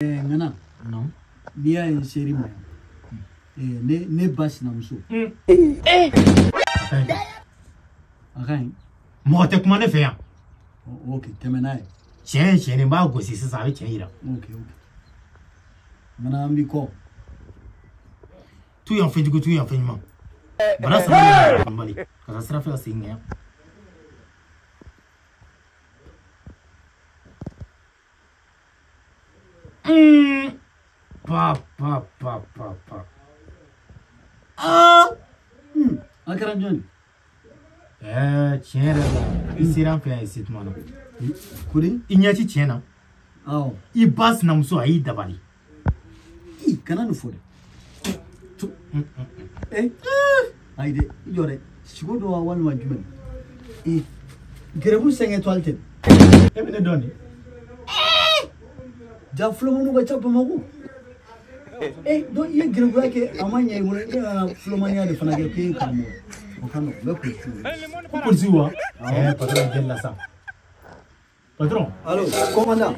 Ngana non niya en série mo ne bass na muso akain mo te kuma ne fe ya okay temenai chen ba go si sa be chen yira okay ngana ambi ko tu yan fe digo tu yan fe ma bara sa na mali ka sa fa sin ya pa akaran joni chen la isiran fe sit mano kuri inyati chen na aw I bas na muso ayi dabali kana no fode aide yore sigo do wan ma jumen gerebu 5 étoiles ten e be ne doni ja flomonu ga chapa magu do ye gerebu yake amanya mu ina flomania de fana ke ke kamo okano be ko pour si wa patron de la sa patron allo commandant